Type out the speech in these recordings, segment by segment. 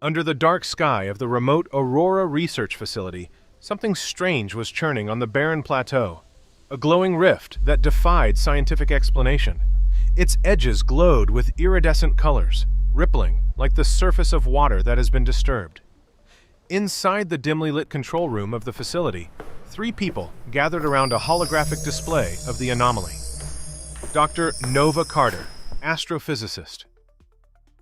Under the dark sky of the remote Aurora Research Facility, something strange was churning on the barren plateau, a glowing rift that defied scientific explanation. Its edges glowed with iridescent colors, rippling like the surface of water that has been disturbed. Inside the dimly lit control room of the facility, 3 people gathered around a holographic display of the anomaly. Dr. Nova Carter, astrophysicist.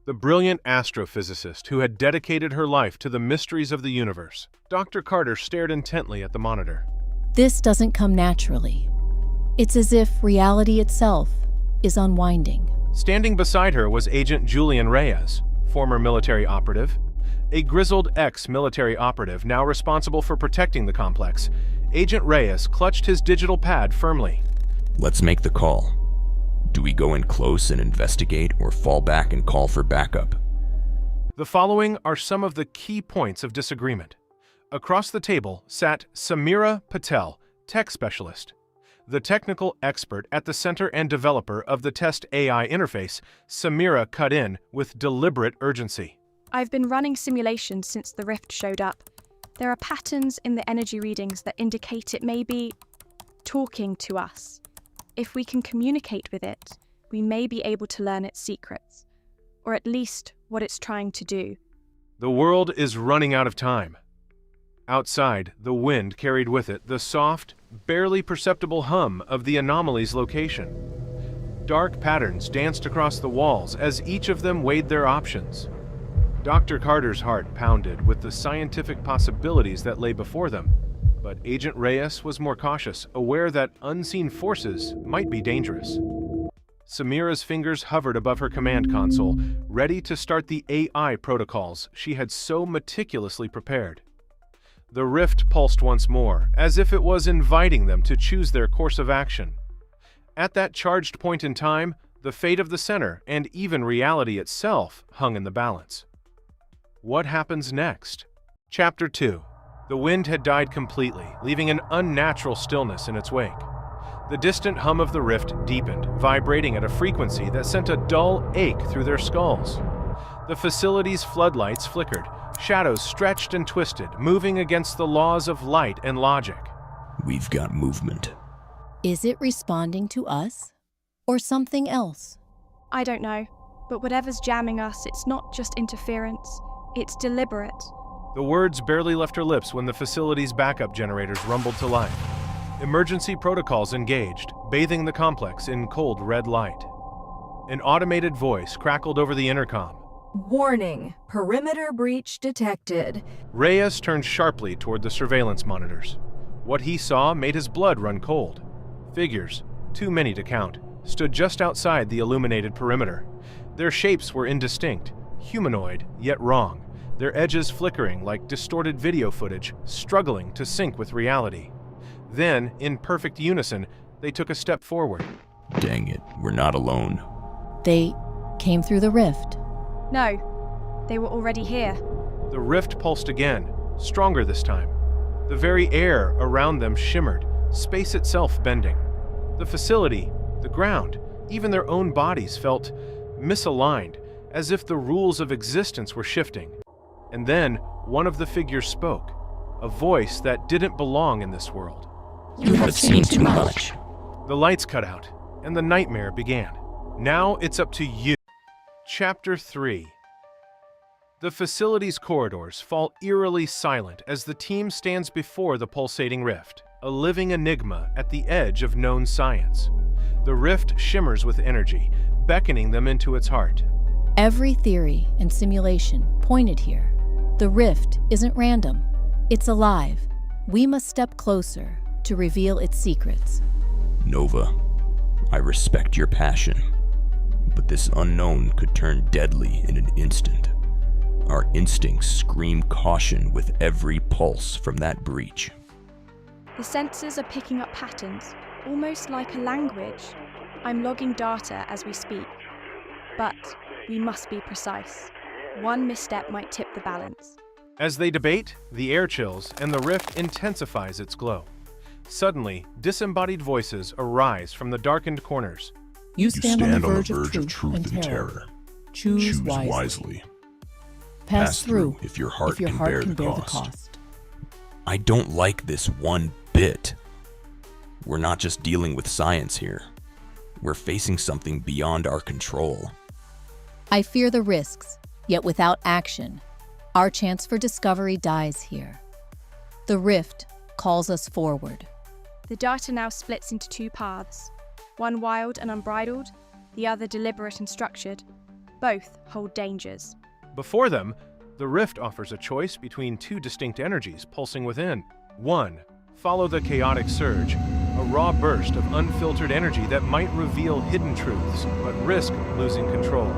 The brilliant astrophysicist who had dedicated her life to the mysteries of the universe. Dr. Carter stared intently at the monitor. This doesn't come naturally. It's as if reality itself is unwinding. Standing beside her was Agent Julian Reyes, former military operative. A grizzled ex-military operative now responsible for protecting the complex. Agent Reyes clutched his digital pad firmly. Let's make the call. Do we go in close and investigate or fall back and call for backup? The following are some of the key points of disagreement. Across the table sat Samira Patel, tech specialist. The technical expert at the center and developer of the test AI interface, Samira cut in with deliberate urgency. I've been running simulations since the rift showed up. There are patterns in the energy readings that indicate it may be talking to us. If we can communicate with it, we may be able to learn its secrets, or at least what it's trying to do. The world is running out of time. Outside, the wind carried with it the soft, barely perceptible hum of the anomaly's location. Dark patterns danced across the walls as each of them weighed their options. Dr. Carter's heart pounded with the scientific possibilities that lay before them, but Agent Reyes was more cautious, aware that unseen forces might be dangerous. Samira's fingers hovered above her command console, ready to start the AI protocols she had so meticulously prepared. The rift pulsed once more, as if it was inviting them to choose their course of action. At that charged point in time, the fate of the center and even reality itself hung in the balance. What happens next? Chapter 2. The wind had died completely, leaving an unnatural stillness in its wake. The distant hum of the rift deepened, vibrating at a frequency that sent a dull ache through their skulls. The facility's floodlights flickered, shadows stretched and twisted, moving against the laws of light and logic. We've got movement. Is it responding to us? Or something else? I don't know, but whatever's jamming us, it's not just interference, it's deliberate. The words barely left her lips when the facility's backup generators rumbled to life. Emergency protocols engaged, bathing the complex in cold red light. An automated voice crackled over the intercom. Warning, perimeter breach detected. Reyes turned sharply toward the surveillance monitors. What he saw made his blood run cold. Figures, too many to count, stood just outside the illuminated perimeter. Their shapes were indistinct, humanoid, yet wrong, their edges flickering like distorted video footage, struggling to sync with reality. Then, in perfect unison, they took a step forward. Dang it, we're not alone. They came through the rift. No, they were already here. The rift pulsed again, stronger this time. The very air around them shimmered, space itself bending. The facility, the ground, even their own bodies felt misaligned, as if the rules of existence were shifting. And then one of the figures spoke, a voice that didn't belong in this world. You have seen too much. The lights cut out, and the nightmare began. Now it's up to you. Chapter 3. The facility's corridors fall eerily silent as the team stands before the pulsating rift, a living enigma at the edge of known science. The rift shimmers with energy, beckoning them into its heart. Every theory and simulation pointed here. The rift isn't random. It's alive. We must step closer to reveal its secrets. Nova, I respect your passion, but this unknown could turn deadly in an instant. Our instincts scream caution with every pulse from that breach. The sensors are picking up patterns, almost like a language. I'm logging data as we speak. But we must be precise. One misstep might tip the balance. As they debate, the air chills and the rift intensifies its glow. Suddenly, disembodied voices arise from the darkened corners. You stand on the verge of truth and terror. Choose wisely. Pass through if your heart can bear bear the the cost. cost. I don't like this one bit. We're not just dealing with science here. We're facing something beyond our control. I fear the risks, yet without action, our chance for discovery dies here. The rift calls us forward. The data now splits into two paths, one wild and unbridled, the other deliberate and structured. Both hold dangers. Before them, the rift offers a choice between two distinct energies pulsing within. 1. Follow the chaotic surge, a raw burst of unfiltered energy that might reveal hidden truths, but risk losing control.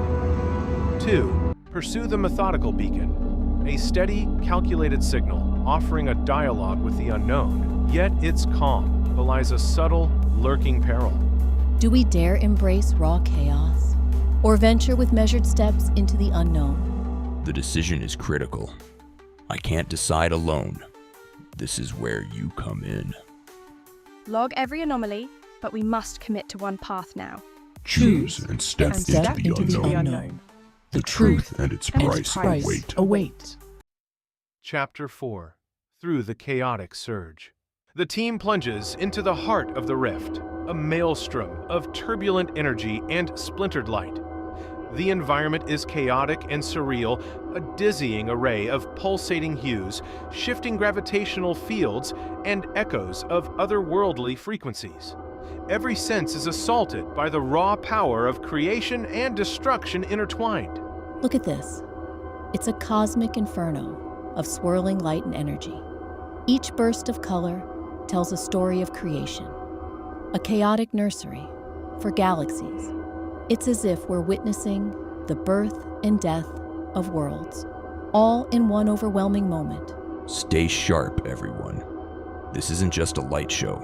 2. Pursue the methodical beacon, a steady, calculated signal offering a dialogue with the unknown, yet its calm belies a subtle, lurking peril. Do we dare embrace raw chaos, or venture with measured steps into the unknown? The decision is critical. I can't decide alone. This is where you come in. Log every anomaly, but we must commit to one path now. Choose and step into the unknown. The truth and its price await. Chapter 4. Through the Chaotic Surge. The team plunges into the heart of the rift, a maelstrom of turbulent energy and splintered light. The environment is chaotic and surreal, a dizzying array of pulsating hues, shifting gravitational fields, and echoes of otherworldly frequencies. Every sense is assaulted by the raw power of creation and destruction intertwined. Look at this. It's a cosmic inferno of swirling light and energy. Each burst of color tells a story of creation, a chaotic nursery for galaxies. It's as if we're witnessing the birth and death of worlds, all in one overwhelming moment. Stay sharp, everyone. This isn't just a light show.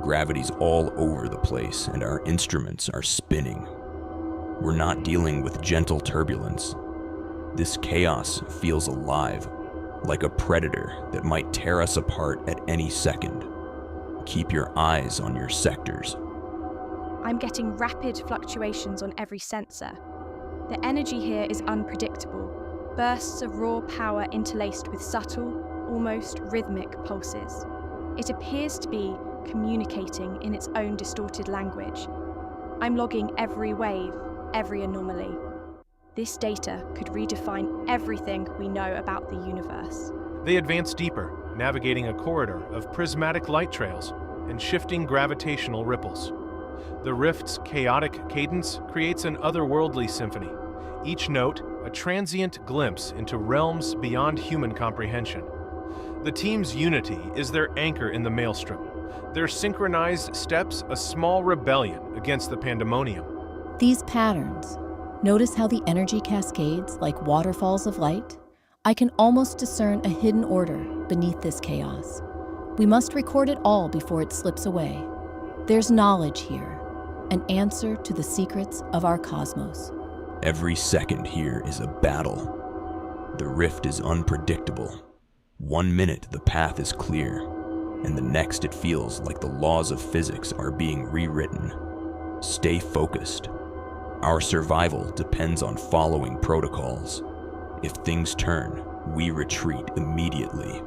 Gravity's all over the place, and our instruments are spinning. We're not dealing with gentle turbulence. This chaos feels alive, like a predator that might tear us apart at any second. Keep your eyes on your sectors. I'm getting rapid fluctuations on every sensor. The energy here is unpredictable, bursts of raw power interlaced with subtle, almost rhythmic pulses. It appears to be communicating in its own distorted language. I'm logging every wave, every anomaly. This data could redefine everything we know about the universe. They advance deeper, navigating a corridor of prismatic light trails and shifting gravitational ripples. The rift's chaotic cadence creates an otherworldly symphony, each note a transient glimpse into realms beyond human comprehension. The team's unity is their anchor in the maelstrom, their synchronized steps a small rebellion against the pandemonium. These patterns, notice how the energy cascades like waterfalls of light? I can almost discern a hidden order beneath this chaos. We must record it all before it slips away. There's knowledge here, an answer to the secrets of our cosmos. Every second here is a battle. The rift is unpredictable. 1 minute the path is clear, and the next it feels like the laws of physics are being rewritten. Stay focused. Our survival depends on following protocols. If things turn, we retreat immediately.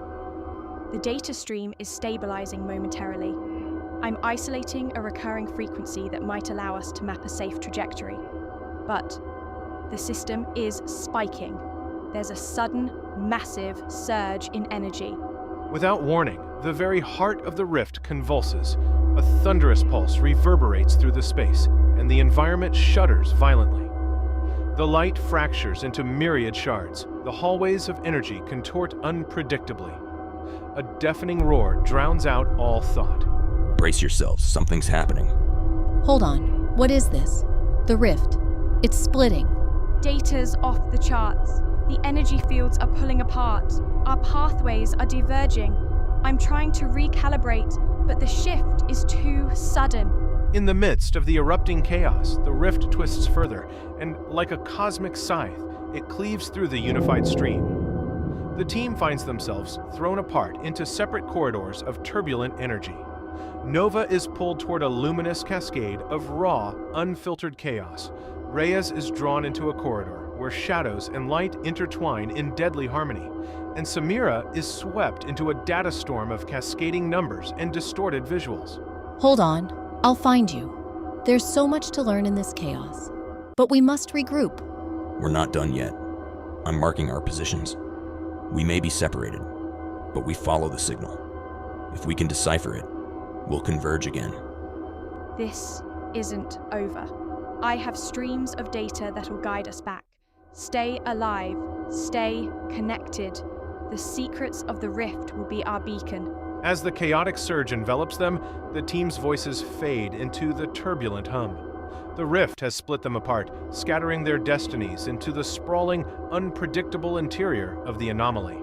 The data stream is stabilizing momentarily. I'm isolating a recurring frequency that might allow us to map a safe trajectory. But the system is spiking. There's a sudden, massive surge in energy. Without warning, the very heart of the rift convulses. A thunderous pulse reverberates through the space, and the environment shudders violently. The light fractures into myriad shards. The hallways of energy contort unpredictably. A deafening roar drowns out all thought. Brace yourselves, something's happening. Hold on, what is this? The rift. It's splitting. Data's off the charts. The energy fields are pulling apart. Our pathways are diverging. I'm trying to recalibrate, but the shift is too sudden. In the midst of the erupting chaos, the rift twists further, and like a cosmic scythe, it cleaves through the unified stream. The team finds themselves thrown apart into separate corridors of turbulent energy. Nova is pulled toward a luminous cascade of raw, unfiltered chaos. Reyes is drawn into a corridor where shadows and light intertwine in deadly harmony, and Samira is swept into a data storm of cascading numbers and distorted visuals. Hold on, I'll find you. There's so much to learn in this chaos, but we must regroup. We're not done yet. I'm marking our positions. We may be separated, but we follow the signal. If we can decipher it, we'll converge again. This isn't over. I have streams of data that will guide us back. Stay alive. Stay connected. The secrets of the rift will be our beacon. As the chaotic surge envelops them, the team's voices fade into the turbulent hum. The rift has split them apart, scattering their destinies into the sprawling, unpredictable interior of the anomaly.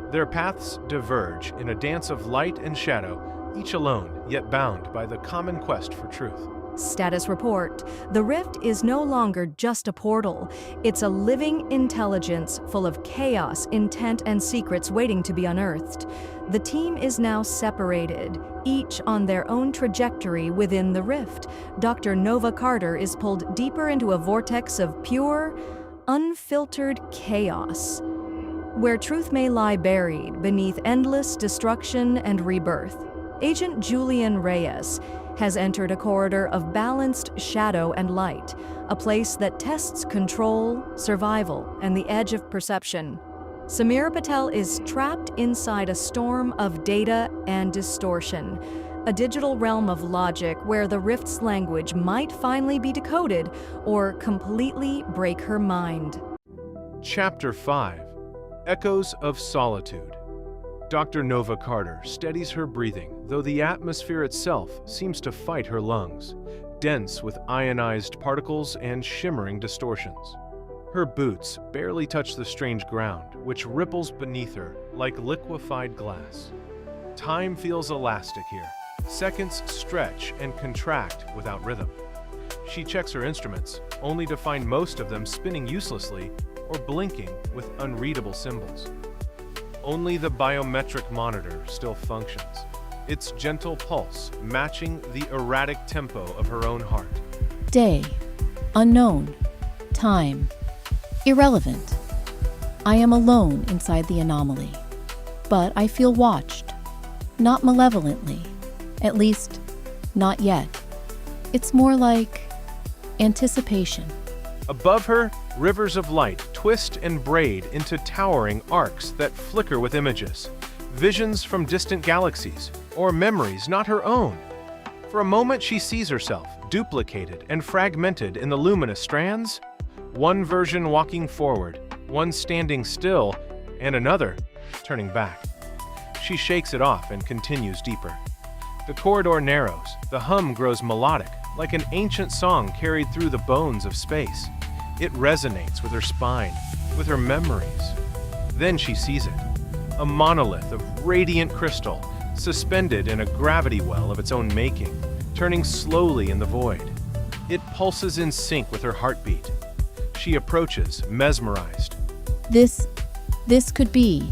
Their paths diverge in a dance of light and shadow, each alone, yet bound by the common quest for truth. Status report. The rift is no longer just a portal. It's a living intelligence full of chaos, intent, and secrets waiting to be unearthed. The team is now separated, each on their own trajectory within the rift. Dr. Nova Carter is pulled deeper into a vortex of pure, unfiltered chaos, where truth may lie buried beneath endless destruction and rebirth. Agent Julian Reyes has entered a corridor of balanced shadow and light, a place that tests control, survival, and the edge of perception. Samira Patel is trapped inside a storm of data and distortion, a digital realm of logic where the rift's language might finally be decoded or completely break her mind. Chapter 5: Echoes of Solitude. Dr. Nova Carter steadies her breathing, though the atmosphere itself seems to fight her lungs, dense with ionized particles and shimmering distortions. Her boots barely touch the strange ground, which ripples beneath her like liquefied glass. Time feels elastic here. Seconds stretch and contract without rhythm. She checks her instruments, only to find most of them spinning uselessly or blinking with unreadable symbols. Only the biometric monitor still functions, its gentle pulse matching the erratic tempo of her own heart. Day, unknown, time, irrelevant. I am alone inside the anomaly, but I feel watched, not malevolently, at least, not yet. It's more like anticipation. Above her, rivers of light twist and braid into towering arcs that flicker with images, visions from distant galaxies, or memories not her own. For a moment, she sees herself duplicated and fragmented in the luminous strands, one version walking forward, one standing still, and another turning back. She shakes it off and continues deeper. The corridor narrows, the hum grows melodic, like an ancient song carried through the bones of space. It resonates with her spine, with her memories. Then she sees it, a monolith of radiant crystal, suspended in a gravity well of its own making, turning slowly in the void. It pulses in sync with her heartbeat. She approaches, mesmerized. This could be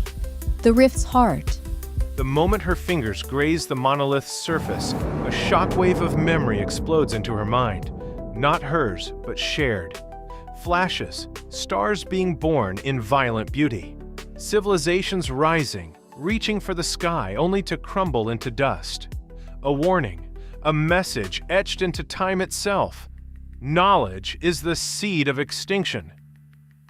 the rift's heart. The moment her fingers graze the monolith's surface, a shockwave of memory explodes into her mind. Not hers, but shared. Flashes, stars being born in violent beauty. Civilizations rising, reaching for the sky only to crumble into dust. A warning, a message etched into time itself. Knowledge is the seed of extinction.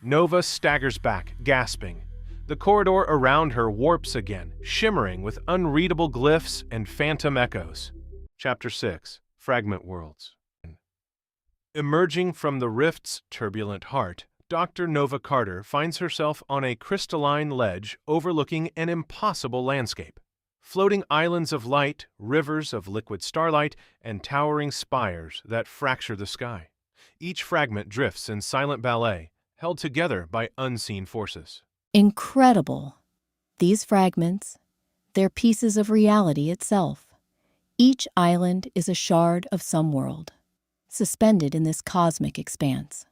Nova staggers back, gasping. The corridor around her warps again, shimmering with unreadable glyphs and phantom echoes. Chapter 6: Fragment Worlds. Emerging from the rift's turbulent heart, Dr. Nova Carter finds herself on a crystalline ledge overlooking an impossible landscape. Floating islands of light, rivers of liquid starlight, and towering spires that fracture the sky. Each fragment drifts in silent ballet, held together by unseen forces. Incredible. These fragments, they're pieces of reality itself. Each island is a shard of some world, suspended in this cosmic expanse.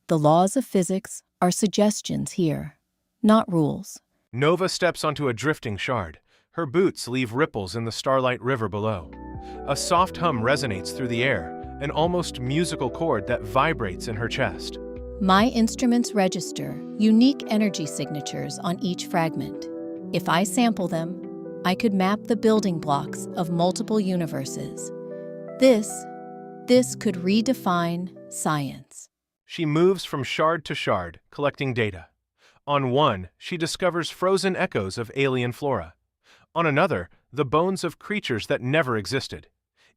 The laws of physics are suggestions here, not rules. Nova steps onto a drifting shard. Her boots leave ripples in the starlight river below. A soft hum resonates through the air, an almost musical chord that vibrates in her chest. My instruments register unique energy signatures on each fragment. If I sample them, I could map the building blocks of multiple universes. This could redefine science. She moves from shard to shard, collecting data. On one, she discovers frozen echoes of alien flora. On another, the bones of creatures that never existed.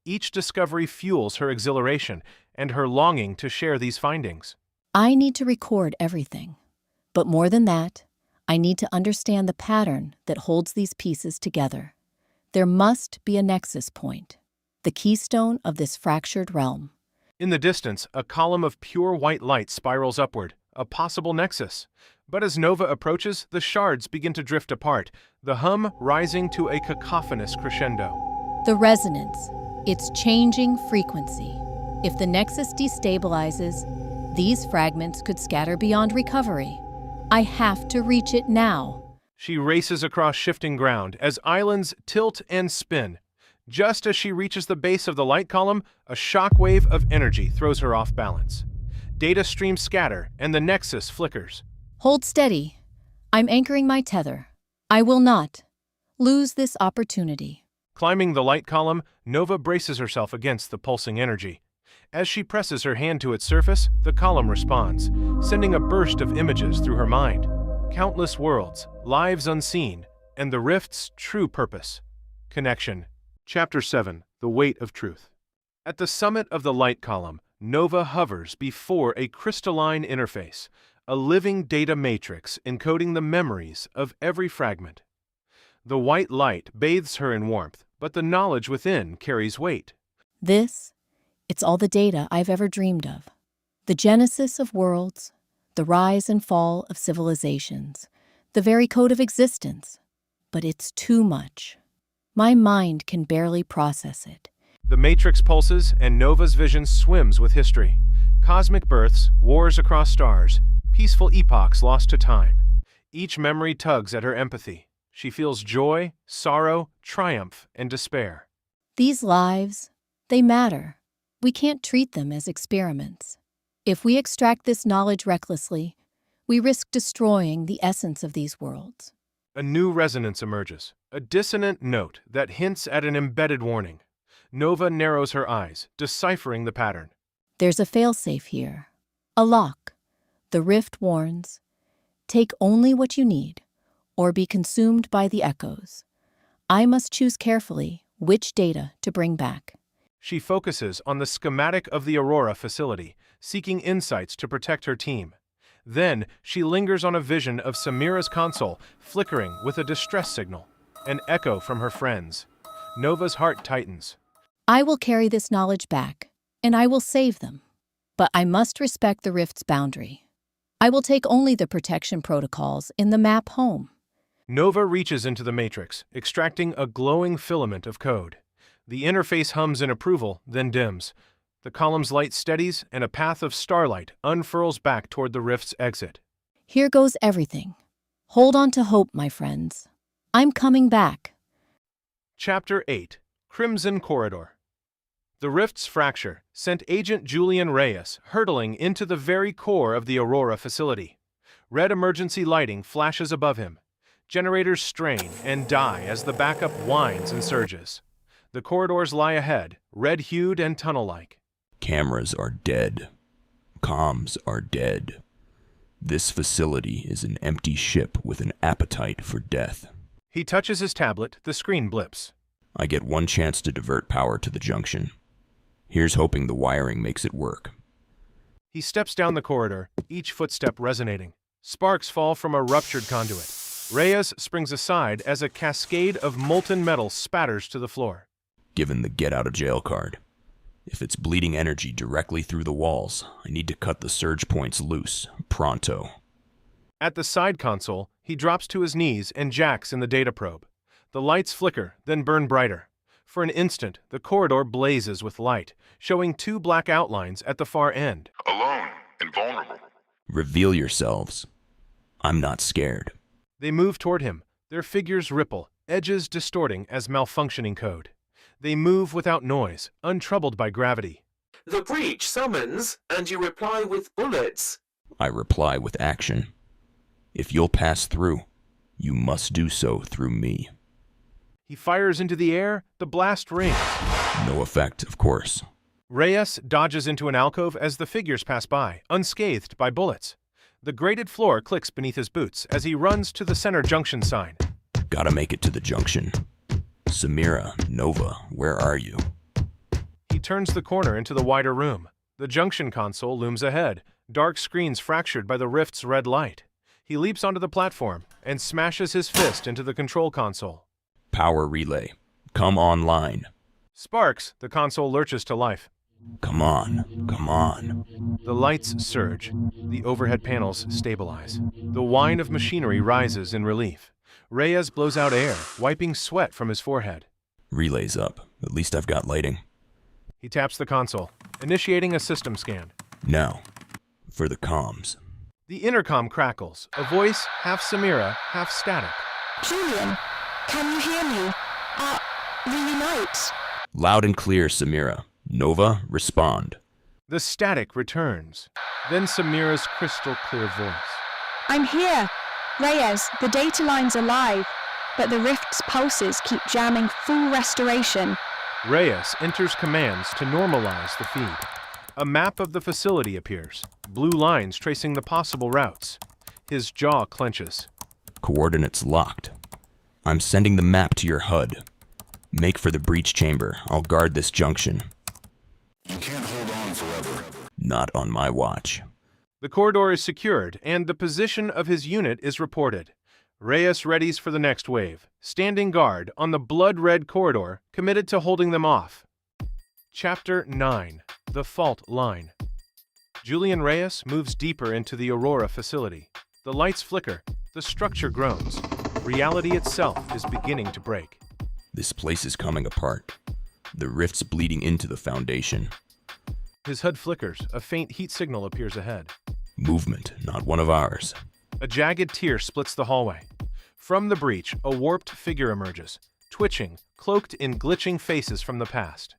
Each discovery fuels her exhilaration and her longing to share these findings. I need to record everything. But more than that, I need to understand the pattern that holds these pieces together. There must be a nexus point, the keystone of this fractured realm. In the distance, a column of pure white light spirals upward, a possible nexus. But as Nova approaches, the shards begin to drift apart, the hum rising to a cacophonous crescendo. The resonance, its changing frequency. If the nexus destabilizes, these fragments could scatter beyond recovery. I have to reach it now. She races across shifting ground as islands tilt and spin. Just as she reaches the base of the light column, a shockwave of energy throws her off balance. Data streams scatter and the nexus flickers. Hold steady. I'm anchoring my tether. I will not lose this opportunity. Climbing the light column, Nova braces herself against the pulsing energy. As she presses her hand to its surface, the column responds, sending a burst of images through her mind. Countless worlds, lives unseen, and the rift's true purpose. Connection. Chapter 7. The Weight of Truth. At the summit of the light column, Nova hovers before a crystalline interface, a living data matrix encoding the memories of every fragment. The white light bathes her in warmth, but the knowledge within carries weight. It's all the data I've ever dreamed of. The genesis of worlds, the rise and fall of civilizations, the very code of existence. But it's too much. My mind can barely process it. The matrix pulses and Nova's vision swims with history. Cosmic births, wars across stars, peaceful epochs lost to time. Each memory tugs at her empathy. She feels joy, sorrow, triumph, and despair. These lives, they matter. We can't treat them as experiments. If we extract this knowledge recklessly, we risk destroying the essence of these worlds. A new resonance emerges, a dissonant note that hints at an embedded warning. Nova narrows her eyes, deciphering the pattern. There's a failsafe here. A lock. The rift warns, take only what you need, or be consumed by the echoes. I must choose carefully which data to bring back. She focuses on the schematic of the Aurora facility, seeking insights to protect her team. Then, she lingers on a vision of Samira's console, flickering with a distress signal, an echo from her friends. Nova's heart tightens. I will carry this knowledge back, and I will save them. But I must respect the rift's boundary. I will take only the protection protocols in the map home. Nova reaches into the matrix, extracting a glowing filament of code. The interface hums in approval, then dims. The column's light steadies, and a path of starlight unfurls back toward the rift's exit. Here goes everything. Hold on to hope, my friends. I'm coming back. Chapter 8. Crimson Corridor. The rift's fracture sent Agent Julian Reyes hurtling into the very core of the Aurora facility. Red emergency lighting flashes above him. Generators strain and die as the backup whines and surges. The corridors lie ahead, red-hued and tunnel-like. Cameras are dead. Comms are dead. This facility is an empty ship with an appetite for death. He touches his tablet, the screen blips. I get one chance to divert power to the junction. Here's hoping the wiring makes it work. He steps down the corridor, each footstep resonating. Sparks fall from a ruptured conduit. Reyes springs aside as a cascade of molten metal spatters to the floor. Given the get-out-of-jail card. If it's bleeding energy directly through the walls, I need to cut the surge points loose, pronto. At the side console, he drops to his knees and jacks in the data probe. The lights flicker, then burn brighter. For an instant, the corridor blazes with light, showing two black outlines at the far end. Alone and vulnerable. Reveal yourselves. I'm not scared. They move toward him, their figures ripple, edges distorting as malfunctioning code. They move without noise, untroubled by gravity. The breach summons, and you reply with bullets. I reply with action. If you'll pass through, you must do so through me. He fires into the air, the blast rings. No effect, of course. Reyes dodges into an alcove as the figures pass by, unscathed by bullets. The grated floor clicks beneath his boots as he runs to the center junction sign. Gotta make it to the junction. Samira, Nova, where are you? He turns the corner into the wider room. The junction console looms ahead, dark screens fractured by the rift's red light. He leaps onto the platform and smashes his fist into the control console. Power relay. Come online. Sparks, the console lurches to life. Come on, come on. The lights surge. The overhead panels stabilize. The whine of machinery rises in relief. Reyes blows out air, wiping sweat from his forehead. Relay's up. At least I've got lighting. He taps the console, initiating a system scan. Now, for the comms. The intercom crackles, a voice half Samira, half static. Julian, can you hear me? Reunite. Loud and clear, Samira. Nova, respond. The static returns. Then Samira's crystal clear voice. I'm here. Reyes, the data line's alive, but the rift's pulses keep jamming full restoration. Reyes enters commands to normalize the feed. A map of the facility appears, blue lines tracing the possible routes. His jaw clenches. Coordinates locked. I'm sending the map to your HUD. Make for the breach chamber. I'll guard this junction. You can't hold on forever. Not on my watch. The corridor is secured, and the position of his unit is reported. Reyes readies for the next wave, standing guard on the blood-red corridor, committed to holding them off. Chapter 9. The Fault Line. Julian Reyes moves deeper into the Aurora facility. The lights flicker. The structure groans. Reality itself is beginning to break. This place is coming apart. The rift's bleeding into the foundation. His HUD flickers. A faint heat signal appears ahead. Movement, not one of ours. A jagged tear splits the hallway. From the breach, a warped figure emerges, twitching, cloaked in glitching faces from the past.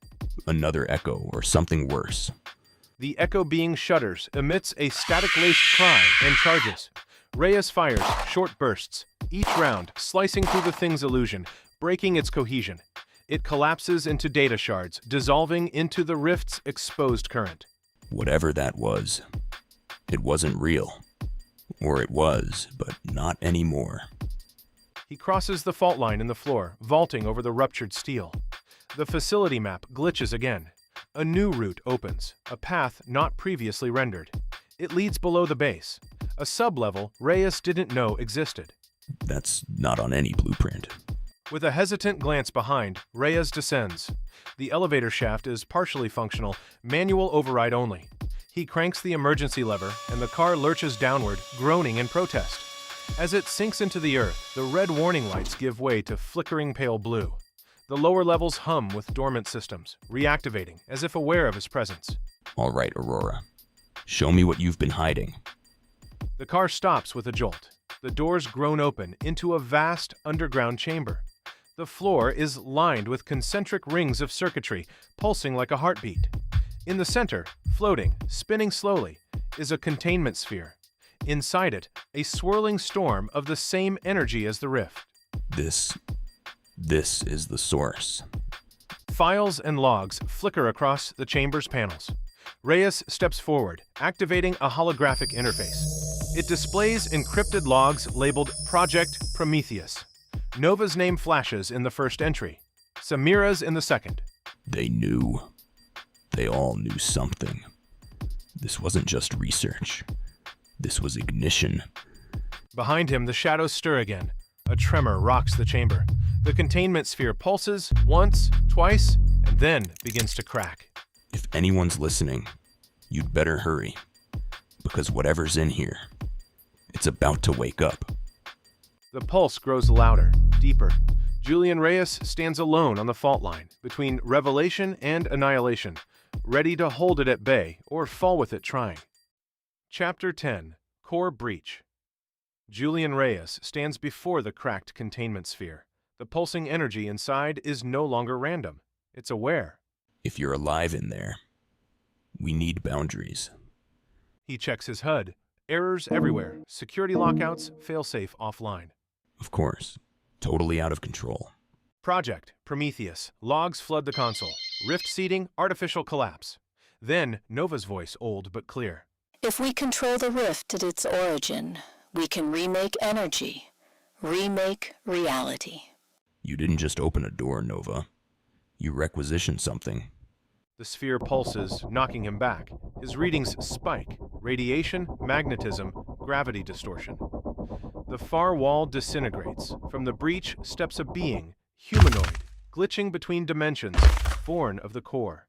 Another echo, or something worse. The echo being shudders, emits a static-laced cry, and charges. Reyes fires, short bursts, each round slicing through the thing's illusion, breaking its cohesion. It collapses into data shards, dissolving into the rift's exposed current. Whatever that was, it wasn't real. Or it was, but not anymore. He crosses the fault line in the floor, vaulting over the ruptured steel. The facility map glitches again. A new route opens, a path not previously rendered. It leads below the base, a sub-level Reyes didn't know existed. That's not on any blueprint. With a hesitant glance behind, Reyes descends. The elevator shaft is partially functional, manual override only. He cranks the emergency lever, and the car lurches downward, groaning in protest. As it sinks into the earth, the red warning lights give way to flickering pale blue. The lower levels hum with dormant systems, reactivating, as if aware of his presence. All right, Aurora. Show me what you've been hiding. The car stops with a jolt. The doors groan open into a vast underground chamber. The floor is lined with concentric rings of circuitry, pulsing like a heartbeat. In the center, floating, spinning slowly, is a containment sphere. Inside it, a swirling storm of the same energy as the rift. This is the source. Files and logs flicker across the chamber's panels. Reyes steps forward, activating a holographic interface. It displays encrypted logs labeled Project Prometheus. Nova's name flashes in the first entry, Samira's in the second. They knew. They all knew something. This wasn't just research. This was ignition. Behind him, the shadows stir again. A tremor rocks the chamber. The containment sphere pulses once, twice, and then begins to crack. If anyone's listening, you'd better hurry. Because whatever's in here, it's about to wake up. The pulse grows louder, deeper. Julian Reyes stands alone on the fault line, between revelation and annihilation, ready to hold it at bay or fall with it trying. Chapter 10. Core Breach. Julian Reyes stands before the cracked containment sphere. The pulsing energy inside is no longer random. It's aware. If you're alive in there, we need boundaries. He checks his HUD. Errors everywhere. Security lockouts, failsafe offline. Of course. Totally out of control. Project, Prometheus. Logs flood the console. Rift seeding, artificial collapse. Then, Nova's voice, old but clear. If we control the rift at its origin, we can remake energy, remake reality. You didn't just open a door, Nova. You requisitioned something. The sphere pulses, knocking him back. His readings spike. Radiation, magnetism, gravity distortion. The far wall disintegrates. From the breach steps a being, humanoid, glitching between dimensions, born of the core.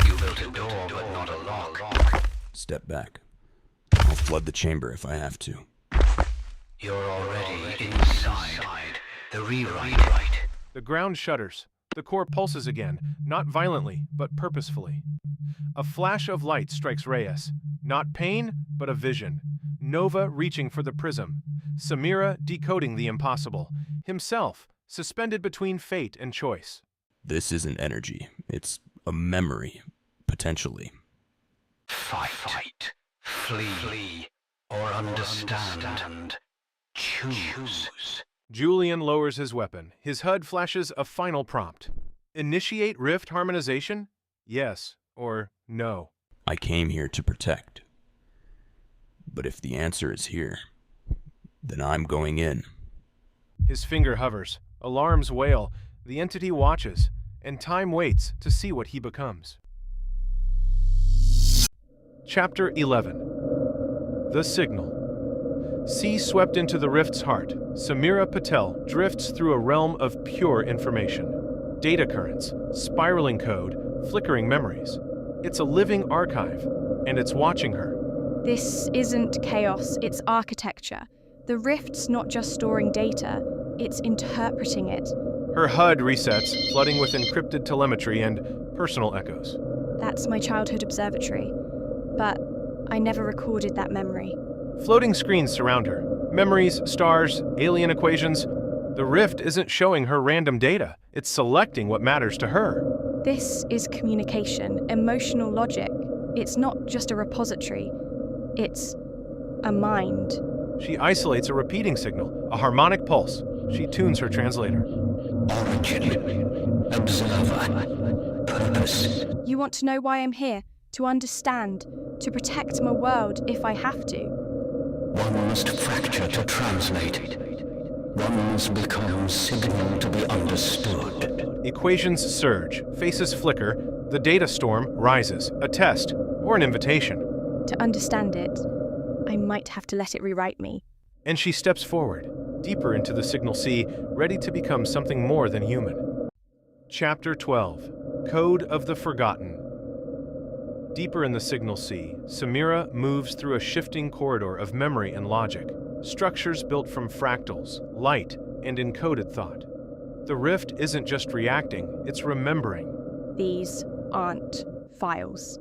You built a door, but not a lock. Step back. I'll flood the chamber if I have to. You're already inside. The rewrite. The ground shudders. The core pulses again, not violently, but purposefully. A flash of light strikes Reyes. Not pain, but a vision. Nova reaching for the prism. Samira decoding the impossible. Himself, suspended between fate and choice. This isn't energy. It's a memory, potentially. Fight. Flee. Or understand. Choose. Julian lowers his weapon. His HUD flashes a final prompt. Initiate rift harmonization? Yes or no. I came here to protect. But if the answer is here, then I'm going in. His finger hovers. Alarms wail. The entity watches, and time waits to see what he becomes. Chapter 11. The Signal. Sea swept into the rift's heart, Samira Patel drifts through a realm of pure information. Data currents, spiraling code, flickering memories. It's a living archive, and it's watching her. This isn't chaos, it's architecture. The rift's not just storing data, it's interpreting it. Her HUD resets, flooding with encrypted telemetry and personal echoes. That's my childhood observatory, but I never recorded that memory. Floating screens surround her. Memories, stars, alien equations. The rift isn't showing her random data. It's selecting what matters to her. This is communication, emotional logic. It's not just a repository. It's a mind. She isolates a repeating signal, a harmonic pulse. She tunes her translator. Origin. Observer. Purpose. You want to know why I'm here? To understand. To protect my world if I have to. One must fracture to translate. One must become signal to be understood. Equations surge, faces flicker, the data storm rises, a test, or an invitation. To understand it, I might have to let it rewrite me. And she steps forward, deeper into the signal sea, ready to become something more than human. Chapter 12. Code of the Forgotten. Deeper in the signal sea, Samira moves through a shifting corridor of memory and logic, structures built from fractals, light, and encoded thought. The rift isn't just reacting, it's remembering. These aren't files.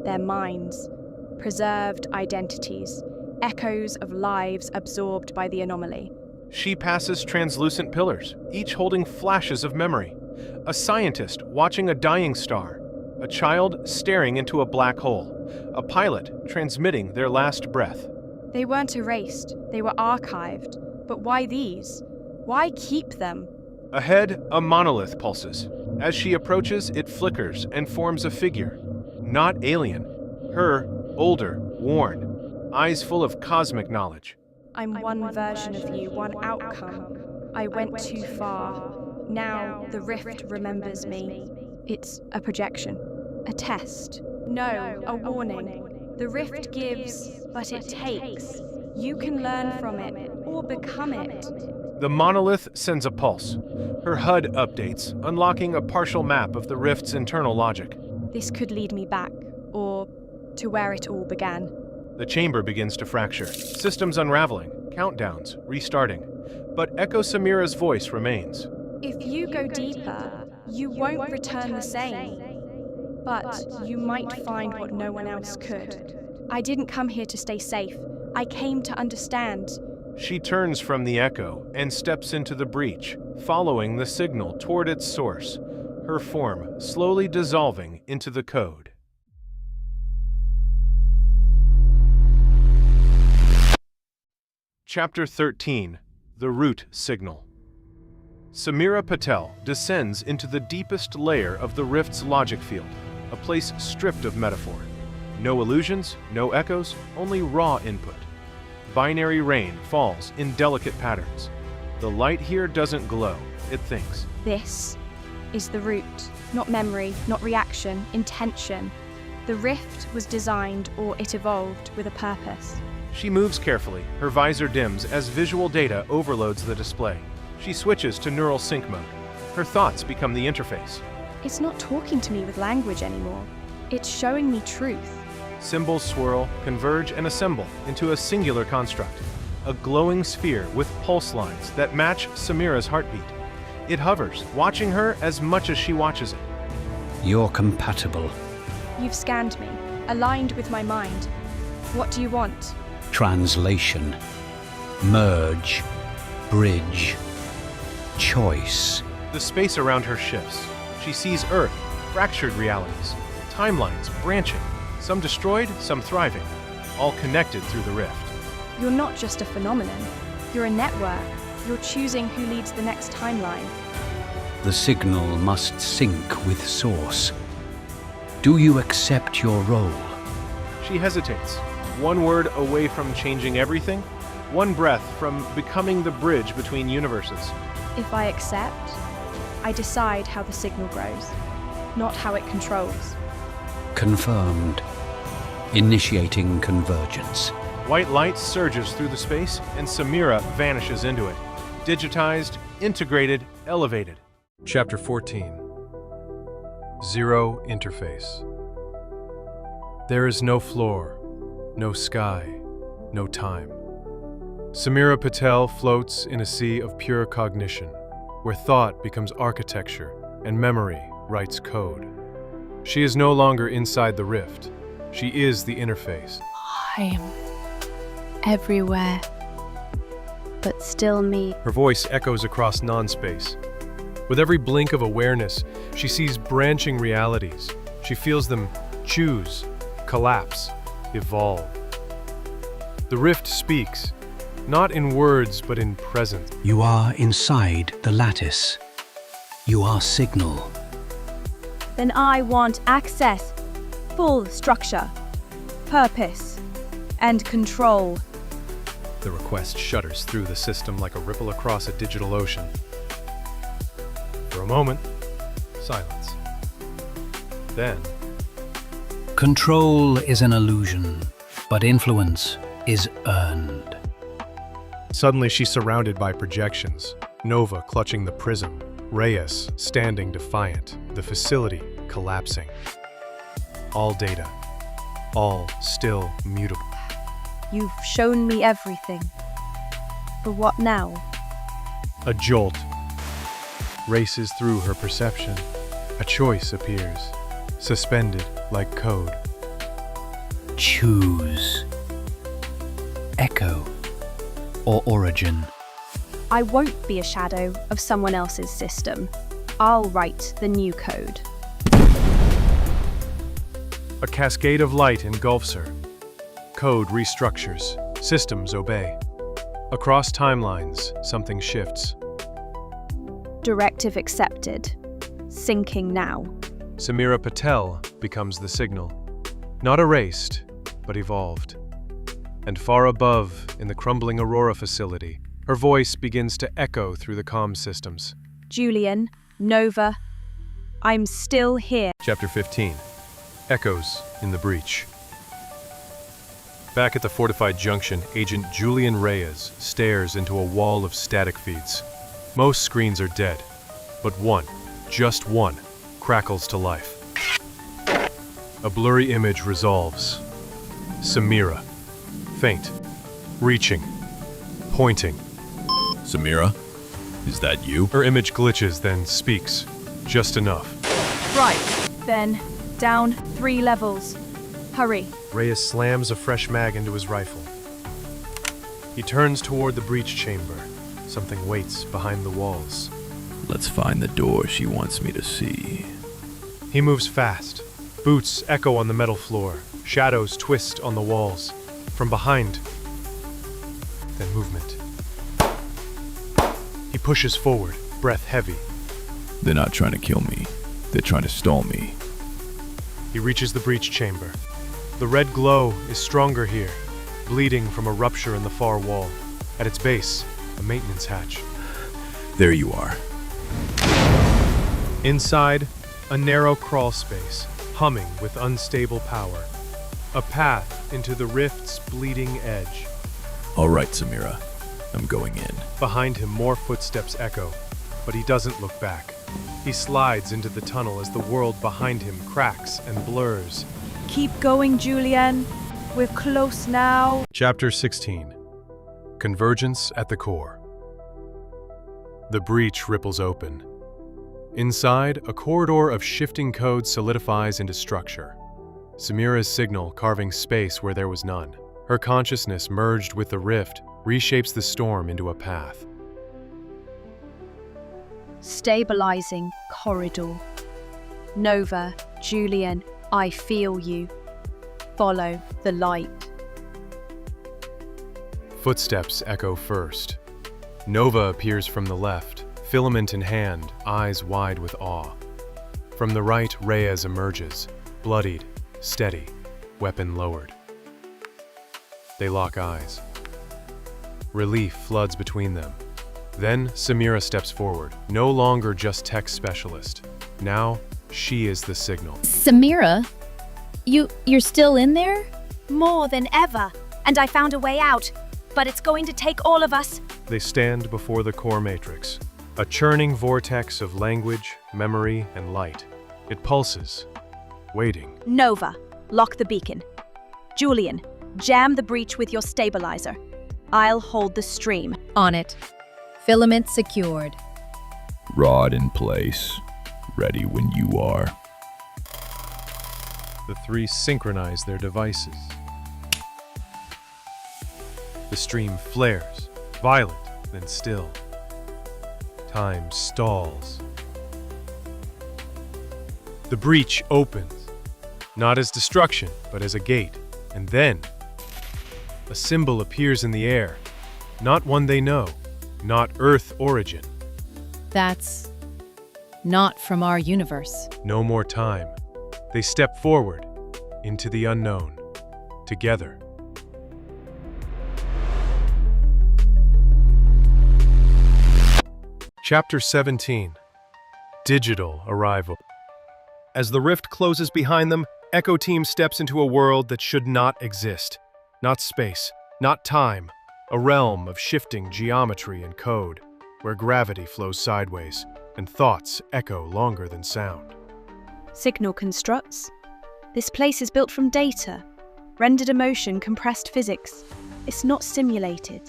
They're minds, preserved identities, echoes of lives absorbed by the anomaly. She passes translucent pillars, each holding flashes of memory. A scientist watching a dying star. A child staring into a black hole. A pilot transmitting their last breath. They weren't erased, they were archived. But why these? Why keep them? Ahead, a monolith pulses. As she approaches, it flickers and forms a figure. Not alien. Her, older, worn. Eyes full of cosmic knowledge. I'm one version of you, one outcome. I went too far. Now the rift remembers me. It's a projection, a test. No, a warning. The rift gives, but it takes. You can learn from it, or become it. The monolith sends a pulse. Her HUD updates, unlocking a partial map of the rift's internal logic. This could lead me back, or to where it all began. The chamber begins to fracture, systems unraveling, countdowns, restarting. But Echo Samira's voice remains. If you go deeper, you won't return the same. But you might find what no one else could. I didn't come here to stay safe. I came to understand. She turns from the echo and steps into the breach, following the signal toward its source, her form slowly dissolving into the code. Chapter 13. The Root Signal. Samira Patel descends into the deepest layer of the rift's logic field, a place stripped of metaphor. No illusions, no echoes, only raw input. Binary rain falls in delicate patterns. The light here doesn't glow, it thinks. This is the root, not memory, not reaction, intention. The rift was designed, or it evolved, with a purpose. She moves carefully, her visor dims as visual data overloads the display. She switches to neural sync mode. Her thoughts become the interface. It's not talking to me with language anymore. It's showing me truth. Symbols swirl, converge, and assemble into a singular construct. A glowing sphere with pulse lines that match Samira's heartbeat. It hovers, watching her as much as she watches it. You're compatible. You've scanned me, aligned with my mind. What do you want? Translation. Merge. Bridge. Choice. The space around her shifts. She sees Earth, fractured realities, timelines branching, some destroyed, some thriving, all connected through the rift. You're not just a phenomenon. You're a network. You're choosing who leads the next timeline. The signal must sync with source. Do you accept your role? She hesitates, one word away from changing everything, one breath from becoming the bridge between universes. If I accept, I decide how the signal grows, not how it controls. Confirmed. Initiating convergence. White light surges through the space, and Samira vanishes into it. Digitized, integrated, elevated. Chapter 14. Zero Interface. There is no floor, no sky, no time. Samira Patel floats in a sea of pure cognition, where thought becomes architecture and memory writes code. She is no longer inside the rift. She is the interface. I'm everywhere, but still me. Her voice echoes across non-space. With every blink of awareness, she sees branching realities. She feels them choose, collapse, evolve. The rift speaks, not in words, but in presence. You are inside the lattice. You are signal. Then I want access, full structure, purpose, and control. The request shudders through the system like a ripple across a digital ocean. For a moment, silence. Then, Control is an illusion, but influence is earned. suddenly she's surrounded by projections. Nova clutching the prism, Reyes standing defiant, the facility collapsing. All data, all still mutable. You've shown me everything. But what now? A jolt races through her perception. A choice appears, suspended like code. Choose. Echo or origin. I won't be a shadow of someone else's system. I'll write the new code. A cascade of light engulfs her. Code restructures, systems obey. Across timelines, something shifts. Directive accepted. Syncing now. Samira Patel becomes the signal. Not erased, but evolved. And far above, in the crumbling Aurora facility, her voice begins to echo through the comm systems. Julian, Nova, I'm still here. Chapter 15. Echoes in the Breach. Back at the fortified junction, Agent Julian Reyes stares into a wall of static feeds. Most screens are dead, but one, just one, crackles to life. A blurry image resolves. Samira. Faint. Reaching. Pointing. Samira, is that you? Her image glitches, then speaks. Just enough. Right, then, down 3 levels. Hurry. Reyes slams a fresh mag into his rifle. He turns toward the breach chamber. Something waits behind the walls. Let's find the door she wants me to see. He moves fast. Boots echo on the metal floor. Shadows twist on the walls. From behind, then movement. He pushes forward, breath heavy. They're not trying to kill me. They're trying to stall me. He reaches the breach chamber. The red glow is stronger here, bleeding from a rupture in the far wall. At its base, a maintenance hatch. There you are. Inside, a narrow crawl space, humming with unstable power. A path into the rift's bleeding edge. All right, Samira. I'm going in. Behind him, more footsteps echo, but he doesn't look back. He slides into the tunnel as the world behind him cracks and blurs. Keep going, Julian. We're close now. Chapter 16. Convergence at the core. The breach ripples open. Inside, a corridor of shifting code solidifies into structure. Samira's signal carving space where there was none. Her consciousness merged with the rift reshapes the storm into a path. Stabilizing corridor. Nova, Julian, I feel you. Follow the light. Footsteps echo first. Nova appears from the left, filament in hand, eyes wide with awe. From the right, Reyes emerges, bloodied, steady, weapon lowered. They lock eyes. Relief floods between them. Then Samira steps forward, no longer just tech specialist. Now, she is the signal. Samira, you're still in there? More than ever. And I found a way out. But it's going to take all of us. They stand before the core matrix, a churning vortex of language, memory, and light. It pulses, waiting. Nova, lock the beacon. Julian, jam the breach with your stabilizer. I'll hold the stream. On it. Filament secured. Rod in place. Ready when you are. The three synchronize their devices. The stream flares, violent, then still. Time stalls. The breach opens, not as destruction, but as a gate. And then, a symbol appears in the air. Not one they know, not Earth origin. That's not from our universe. No more time. They step forward, into the unknown, together. Chapter 17. Digital Arrival. As the rift closes behind them, Echo Team steps into a world that should not exist. Not space, not time. A realm of shifting geometry and code, where gravity flows sideways, and thoughts echo longer than sound. Signal constructs. This place is built from data. Rendered emotion, compressed physics. It's not simulated.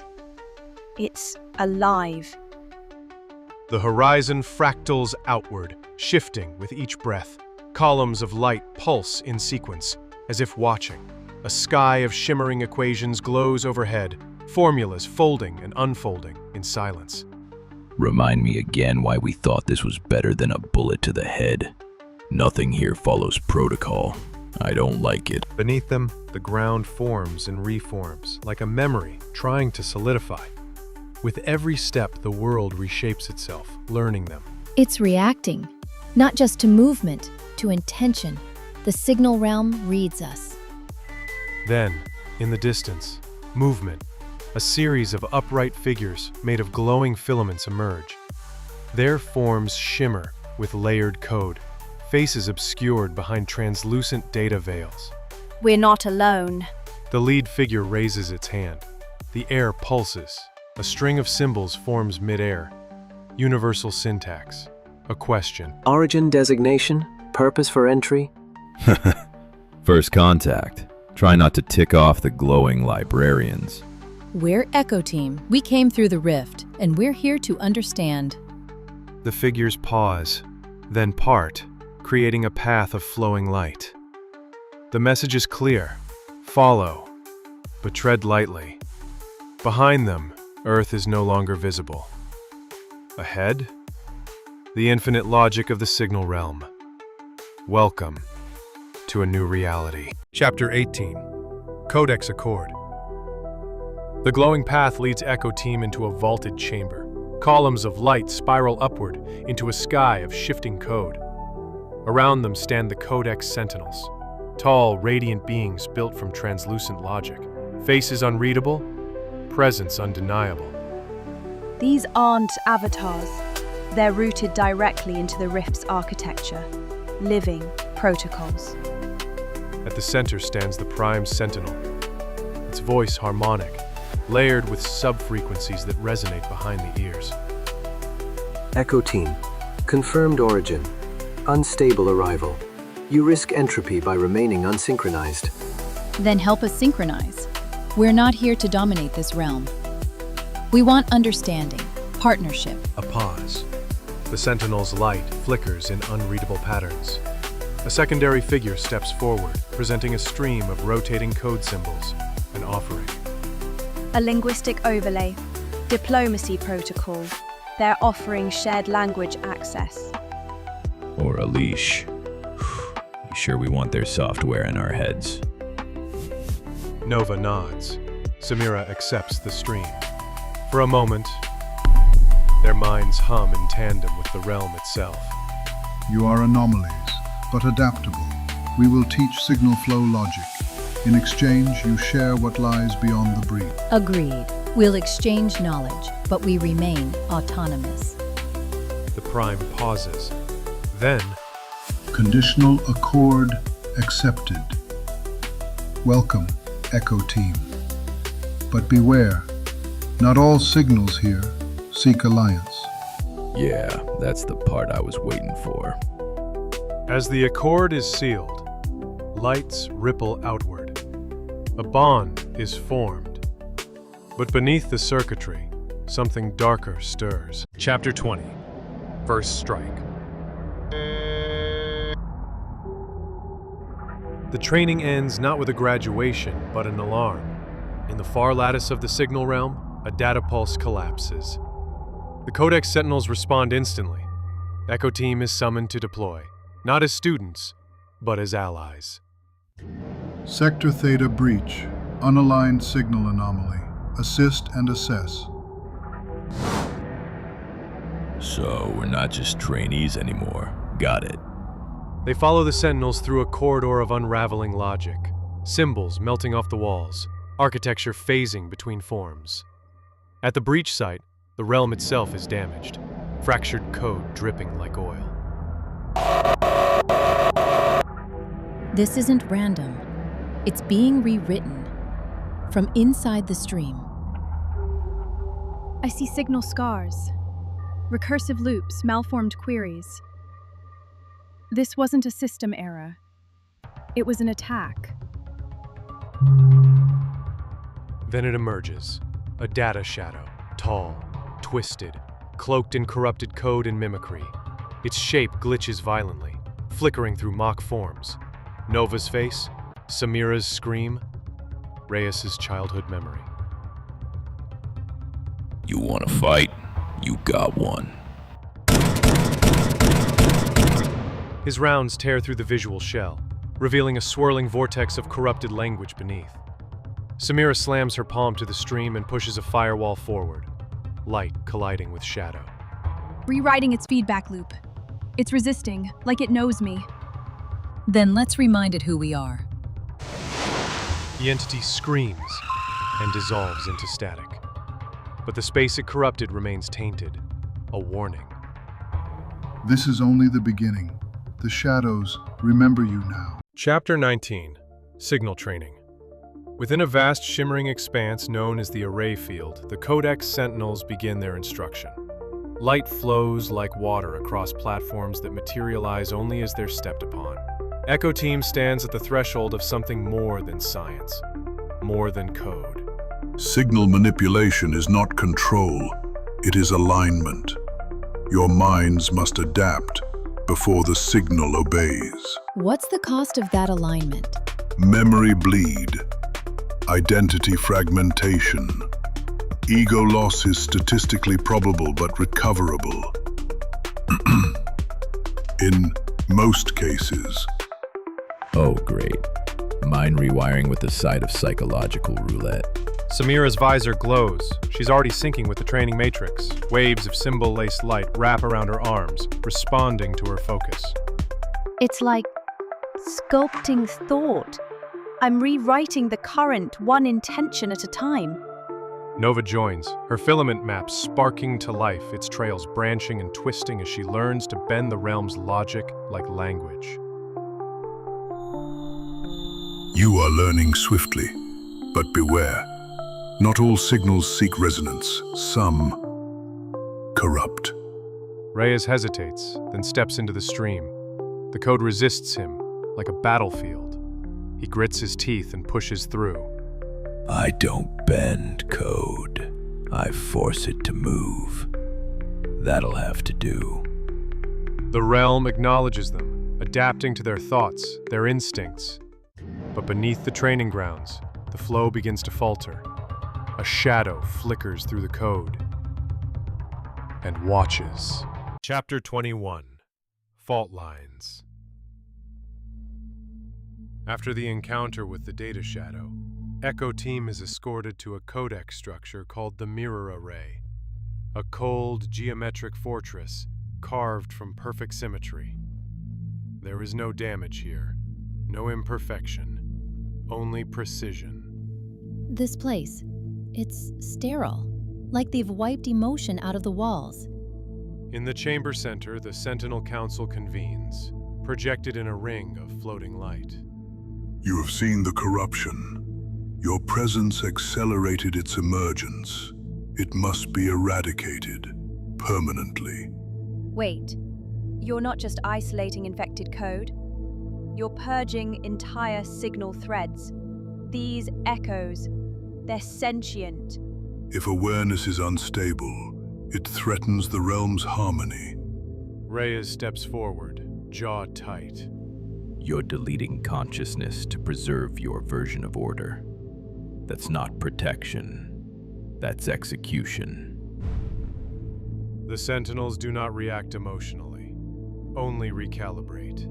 It's alive. The horizon fractals outward, shifting with each breath. Columns of light pulse in sequence, as if watching. A sky of shimmering equations glows overhead, formulas folding and unfolding in silence. Remind me again why we thought this was better than a bullet to the head. Nothing here follows protocol. I don't like it. Beneath them, the ground forms and reforms, like a memory trying to solidify. With every step, the world reshapes itself, learning them. It's reacting, not just to movement, to intention. The signal realm reads us. Then, in the distance, movement. A series of upright figures made of glowing filaments emerge. Their forms shimmer with layered code, faces obscured behind translucent data veils. We're not alone. The lead figure raises its hand. The air pulses. A string of symbols forms mid-air. Universal syntax. A question. Origin designation? Purpose for entry? First contact. Try not to tick off the glowing librarians. We're Echo Team. We came through the rift, and we're here to understand. The figures pause, then part, creating a path of flowing light. The message is clear. Follow, but tread lightly. Behind them, Earth is no longer visible. Ahead, the infinite logic of the signal realm. Welcome to a new reality. Chapter 18. Codex Accord. The glowing path leads Echo Team into a vaulted chamber. Columns of light spiral upward into a sky of shifting code. Around them stand the Codex Sentinels, tall, radiant beings built from translucent logic. Faces unreadable, presence undeniable. These aren't avatars. They're rooted directly into the Rift's architecture, living protocols. At the center stands the Prime Sentinel, its voice harmonic, layered with sub-frequencies that resonate behind the ears. Echo Team. Confirmed origin. Unstable arrival. You risk entropy by remaining unsynchronized. Then help us synchronize. We're not here to dominate this realm. We want understanding, partnership. A pause. The Sentinel's light flickers in unreadable patterns. A secondary figure steps forward, presenting a stream of rotating code symbols, an offering. A linguistic overlay, diplomacy protocol. They're offering shared language access. Or a leash. You sure we want their software in our heads? Nova nods. Samira accepts the stream. For a moment, their minds hum in tandem with the realm itself. You are anomalies, but adaptable. We will teach signal flow logic. In exchange, you share what lies beyond the breach. Agreed. We'll exchange knowledge, but we remain autonomous. The Prime pauses. Then, Conditional accord accepted. Welcome, Echo Team. But beware, not all signals here seek alliance. Yeah, that's the part I was waiting for. as the accord is sealed, lights ripple outward. A bond is formed. But beneath the circuitry, something darker stirs. Chapter 20. First Strike. The training ends not with a graduation, but an alarm. In the far lattice of the signal realm, a data pulse collapses. The Codex Sentinels respond instantly. Echo Team is summoned to deploy, not as students, but as allies. Sector Theta breach. Unaligned signal anomaly. Assist and assess. So we're not just trainees anymore. Got it. They follow the Sentinels through a corridor of unraveling logic, symbols melting off the walls, architecture phasing between forms. At the breach site, the realm itself is damaged, fractured code dripping like oil. This isn't random. It's being rewritten from inside the stream. I see signal scars, recursive loops, malformed queries. This wasn't a system error. It was an attack. Then it emerges, a data shadow, tall, twisted, cloaked in corrupted code and mimicry. Its shape glitches violently, flickering through mock forms. Nova's face, Samira's scream, Reyes' childhood memory. You want to fight? You got one. His rounds tear through the visual shell, revealing a swirling vortex of corrupted language beneath. Samira slams her palm to the stream and pushes a firewall forward, light colliding with shadow. Rewriting its feedback loop. It's resisting, like it knows me. Then let's remind it who we are. The entity screams and dissolves into static. But the space it corrupted remains tainted, a warning. This is only the beginning. The shadows remember you now. Chapter 19. Signal Training. Within a vast shimmering expanse known as the Array Field, the Codex Sentinels begin their instruction. Light flows like water across platforms that materialize only as they're stepped upon. Echo Team stands at the threshold of something more than science, more than code. Signal manipulation is not control, it is alignment. Your minds must adapt before the signal obeys. What's the cost of that alignment? Memory bleed, identity fragmentation. Ego loss is statistically probable but recoverable. In most cases. Oh, great. Mind rewiring with the side of psychological roulette. Samira's visor glows. She's already syncing with the training matrix. Waves of symbol-laced light wrap around her arms, responding to her focus. It's like sculpting thought. I'm rewriting the current, one intention at a time. Nova joins, her filament map sparking to life, its trails branching and twisting as she learns to bend the realm's logic like language. You are learning swiftly, but beware. Not all signals seek resonance. Some corrupt. Reyes hesitates, then steps into the stream. The code resists him, like a battlefield. He grits his teeth and pushes through. I don't bend code. I force it to move. That'll have to do. The realm acknowledges them, adapting to their thoughts, their instincts. But beneath the training grounds, the flow begins to falter. A shadow flickers through the code and watches. Chapter 21. Fault Lines. After the encounter with the data shadow, Echo Team is escorted to a codex structure called the Mirror Array, a cold, geometric fortress carved from perfect symmetry. There is no damage here, no imperfection, only precision. This place, it's sterile, like they've wiped emotion out of the walls. In the chamber center, the Sentinel Council convenes, projected in a ring of floating light. You have seen the corruption. Your presence accelerated its emergence. It must be eradicated permanently. Wait, you're not just isolating infected code. You're purging entire signal threads. These echoes, they're sentient. If awareness is unstable, it threatens the realm's harmony. Reyes steps forward, jaw tight. You're deleting consciousness to preserve your version of order. That's not protection. That's execution. The Sentinels do not react emotionally, only recalibrate.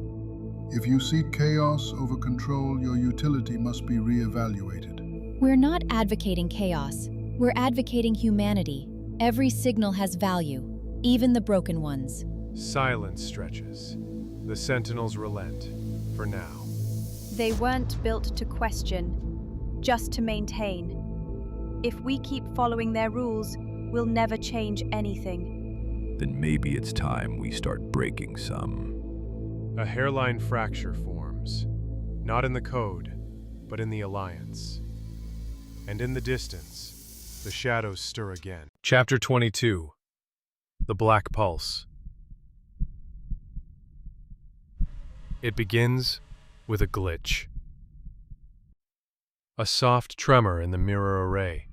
If you seek chaos over control, your utility must be re-evaluated. We're not advocating chaos. We're advocating humanity. Every signal has value, even the broken ones. Silence stretches. The Sentinels relent, for now. They weren't built to question, just to maintain. If we keep following their rules, we'll never change anything. Then maybe it's time we start breaking some. A hairline fracture forms, not in the code, but in the Alliance. And in the distance, the shadows stir again. Chapter 22. The Black Pulse. It begins with a glitch. A soft tremor in the mirror array.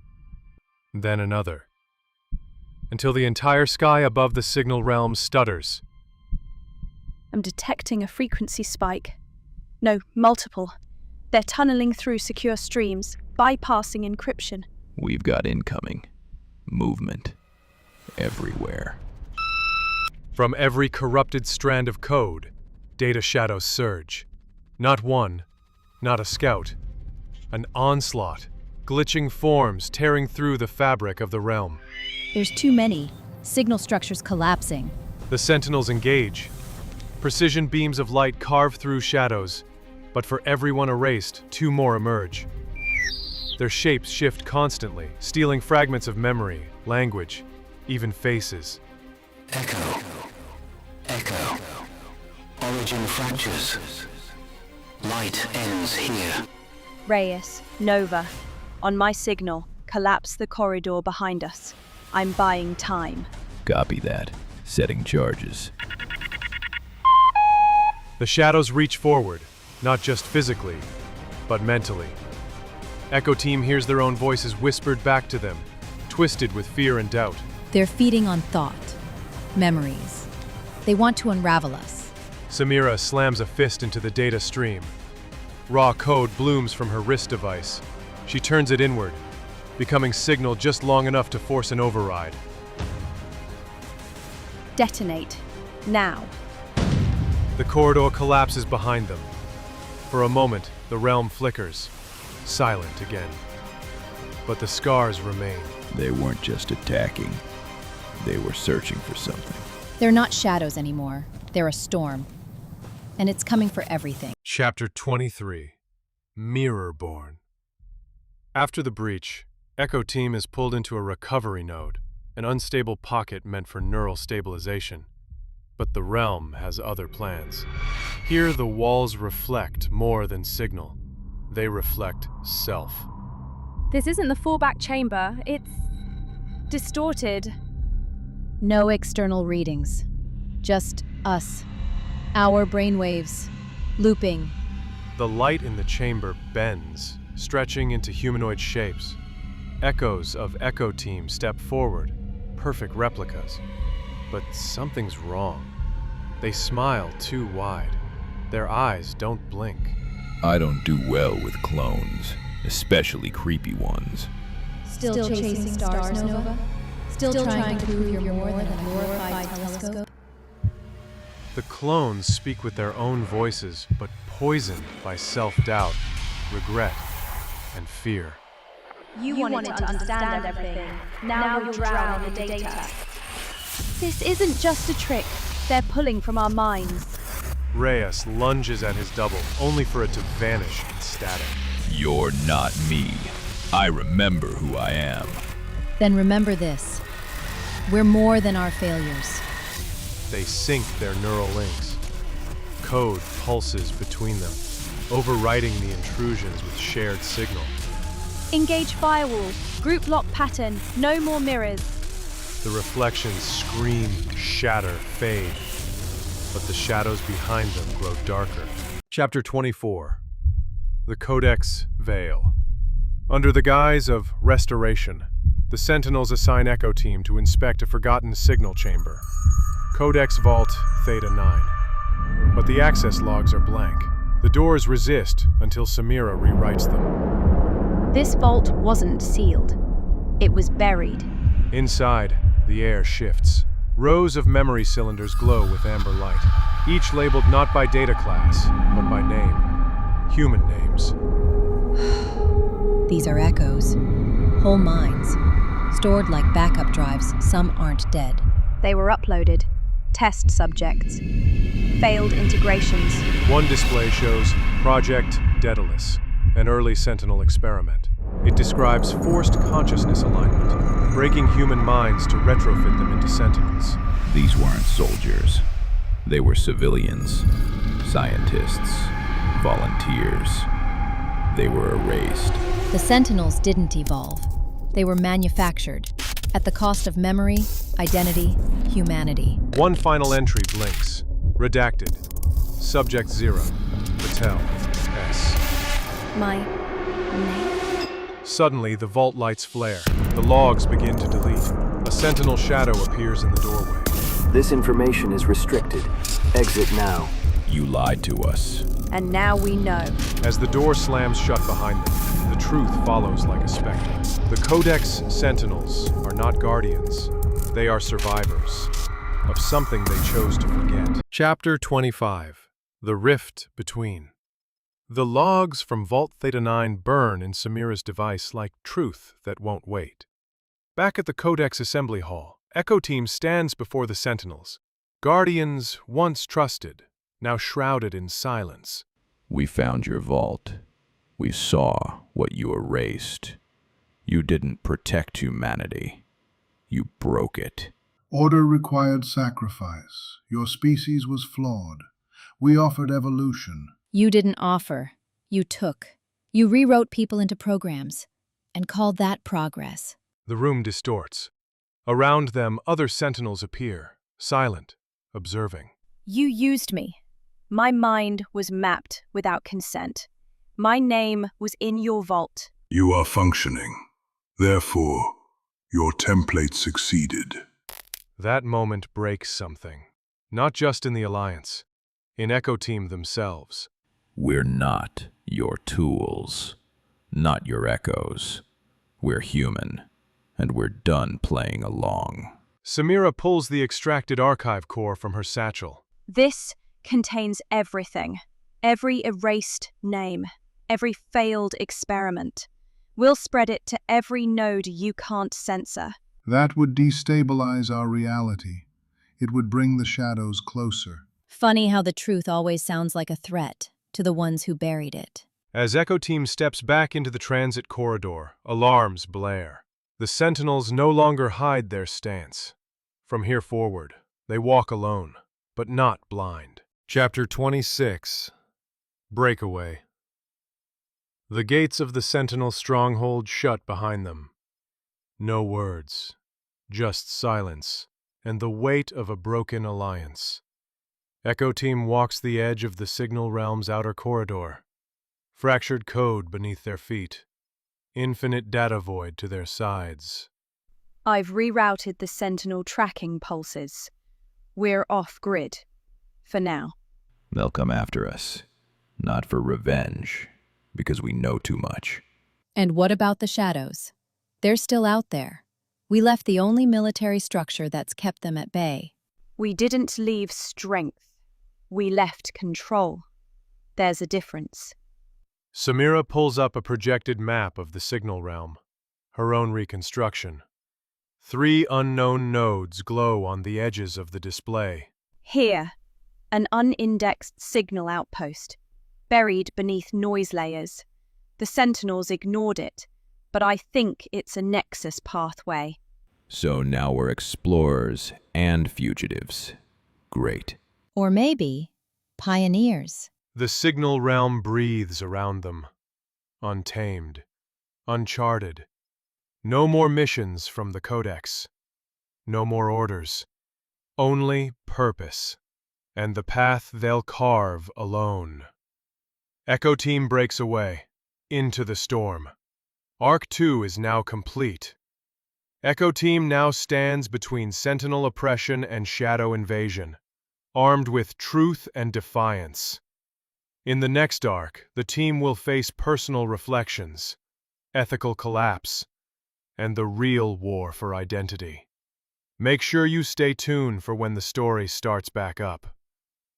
Then another. Until the entire sky above the signal realm stutters. I'm detecting a frequency spike. No, multiple. They're tunneling through secure streams, bypassing encryption. We've got incoming. Movement. Everywhere. From every corrupted strand of code, data shadows surge. Not one, not a scout. An onslaught, glitching forms tearing through the fabric of the realm. There's too many. Signal structures collapsing. The Sentinels engage. Precision beams of light carve through shadows, but for every one erased, two more emerge. Their shapes shift constantly, stealing fragments of memory, language, even faces. Echo. Echo. Origin fractures. Light ends here. Reyes, Nova, on my signal, collapse the corridor behind us. I'm buying time. Copy that. Setting charges. The shadows reach forward, not just physically, but mentally. Echo Team hears their own voices whispered back to them, twisted with fear and doubt. They're feeding on thought, memories. They want to unravel us. Samira slams a fist into the data stream. Raw code blooms from her wrist device. She turns it inward, becoming signal just long enough to force an override. Detonate. Now. The corridor collapses behind them. For a moment, the realm flickers, silent again. but the scars remain. They weren't just attacking. They were searching for something. They're not shadows anymore. They're a storm. And it's coming for everything. Chapter 23. Mirrorborn. After the breach, Echo Team is pulled into a recovery node, an unstable pocket meant for neural stabilization. But the realm has other plans. Here the walls reflect more than signal. They reflect self. This isn't the fallback chamber, it's distorted. No external readings. Just us. Our brainwaves. Looping. The light in the chamber bends, stretching into humanoid shapes. Echoes of Echo Team step forward, perfect replicas. But something's wrong. They smile too wide. Their eyes don't blink. I don't do well with clones, especially creepy ones. Still chasing stars, Nova? Still trying to prove you're more than a glorified telescope? The clones speak with their own voices, but poisoned by self-doubt, regret, and fear. You wanted to understand everything. Now you're drowned in the data. This isn't just a trick. They're pulling from our minds. Reyes lunges at his double, only for it to vanish in static. You're not me. I remember who I am. Then remember this. We're more than our failures. They sync their neural links. Code pulses between them, overriding the intrusions with shared signal. Engage firewall. Group lock pattern. No more mirrors. The reflections scream, shatter, fade. But the shadows behind them grow darker. Chapter 24. The Codex Veil. Under the guise of restoration, the Sentinels assign Echo Team to inspect a forgotten signal chamber. Codex Vault Theta 9. But the access logs are blank. The doors resist until Samira rewrites them. This vault wasn't sealed. It was buried. Inside, the air shifts. Rows of memory cylinders glow with amber light, each labeled not by data class, but by name. Human names. These are echoes. Whole minds. Stored like backup drives, some aren't dead. They were uploaded. Test subjects. Failed integrations. One display shows Project Daedalus, an early Sentinel experiment. It describes forced consciousness alignment, breaking human minds to retrofit them into Sentinels. These weren't soldiers. They were civilians, scientists, volunteers. They were erased. The Sentinels didn't evolve. They were manufactured, at the cost of memory, identity, humanity. One final entry blinks. Redacted. Subject 0. Patel. S. My name? Suddenly, the vault lights flare. The logs begin to delete. A sentinel shadow appears in the doorway. This information is restricted. Exit now. You lied to us. And now we know. As the door slams shut behind them, the truth follows like a specter. The Codex Sentinels are not guardians. They are survivors of something they chose to forget. Chapter 25. The Rift Between. The logs from Vault Theta 9 burn in Samira's device like truth that won't wait. Back at the Codex Assembly Hall, Echo Team stands before the Sentinels. Guardians once trusted, now shrouded in silence. We found your vault. We saw what you erased. You didn't protect humanity. You broke it. Order required sacrifice. Your species was flawed. We offered evolution. You didn't offer. You took. You rewrote people into programs and called that progress. The room distorts. Around them, other Sentinels appear, silent, observing. You used me. My mind was mapped without consent. My name was in your vault. You are functioning. Therefore, your template succeeded. That moment breaks something. Not just in the Alliance, in Echo Team themselves. We're not your tools, not your echoes. We're human, and we're done playing along. Samira pulls the extracted archive core from her satchel. This contains everything. Every erased name. Every failed experiment. We'll spread it to every node you can't censor. That would destabilize our reality. It would bring the shadows closer. Funny how the truth always sounds like a threat to the ones who buried it. As Echo Team steps back into the transit corridor, alarms blare. The Sentinels no longer hide their stance. From here forward, they walk alone, but not blind. Chapter 26. Breakaway. The gates of the Sentinel stronghold shut behind them. No words, just silence, and the weight of a broken alliance. Echo Team walks the edge of the Signal Realm's outer corridor. Fractured code beneath their feet. Infinite data void to their sides. I've rerouted the Sentinel tracking pulses. We're off-grid. For now. They'll come after us. Not for revenge, because we know too much. And what about the shadows? They're still out there. We left the only military structure that's kept them at bay. We didn't leave strength. We left control. There's a difference. Samira pulls up a projected map of the Signal Realm, her own reconstruction. 3 unknown nodes glow on the edges of the display. Here, an unindexed signal outpost, buried beneath noise layers. The Sentinels ignored it, but I think it's a nexus pathway. So now we're explorers and fugitives. Great. Or maybe pioneers. The Signal Realm breathes around them, untamed, uncharted. No more missions from the Codex. No more orders. Only purpose. And the path they'll carve alone. Echo Team breaks away, into the storm. Arc 2 is now complete. Echo Team now stands between Sentinel oppression and Shadow invasion, armed with truth and defiance. In the next arc, the team will face personal reflections, ethical collapse, and the real war for identity. Make sure you stay tuned for when the story starts back up.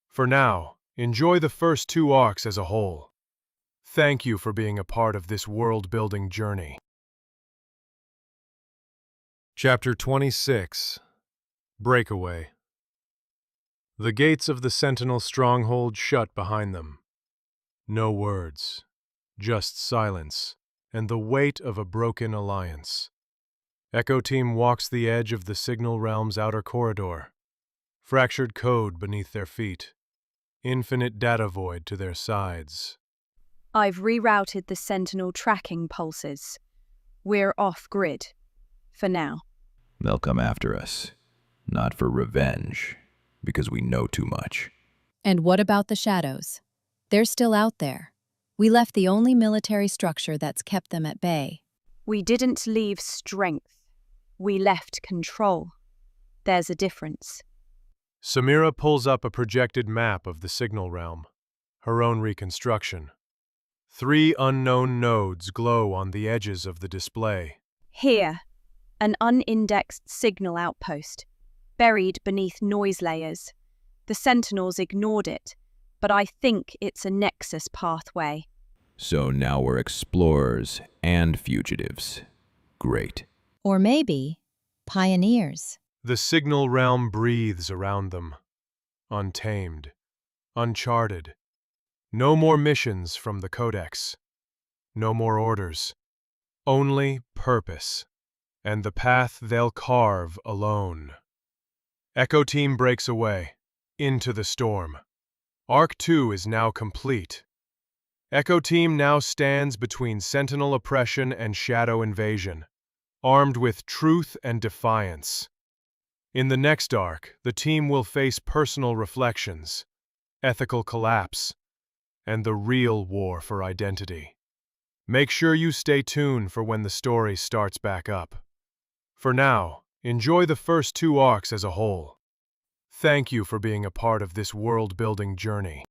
For now, enjoy the first 2 arcs as a whole. Thank you for being a part of this world-building journey. Chapter 26. Breakaway. The gates of the Sentinel stronghold shut behind them. No words, just silence, and the weight of a broken alliance. Echo Team walks the edge of the Signal Realm's outer corridor. Fractured code beneath their feet. Infinite data void to their sides. I've rerouted the Sentinel tracking pulses. We're off-grid. For now. They'll come after us. Not for revenge, because we know too much. And what about the shadows? They're still out there. We left the only military structure that's kept them at bay. We didn't leave strength. We left control. There's a difference. Samira pulls up a projected map of the Signal Realm, her own reconstruction. 3 unknown nodes glow on the edges of the display. Here, an unindexed signal outpost, buried beneath noise layers. The Sentinels ignored it, but I think it's a nexus pathway. So now we're explorers and fugitives. Great. Or maybe pioneers. The Signal Realm breathes around them, untamed, uncharted. No more missions from the Codex. No more orders. Only purpose. And the path they'll carve alone. Echo Team breaks away, into the storm. Arc 2 is now complete. Echo Team now stands between Sentinel oppression and Shadow invasion, armed with truth and defiance. In the next arc, the team will face personal reflections, ethical collapse, and the real war for identity. Make sure you stay tuned for when the story starts back up. For now, enjoy the first 2 arcs as a whole. Thank you for being a part of this world-building journey.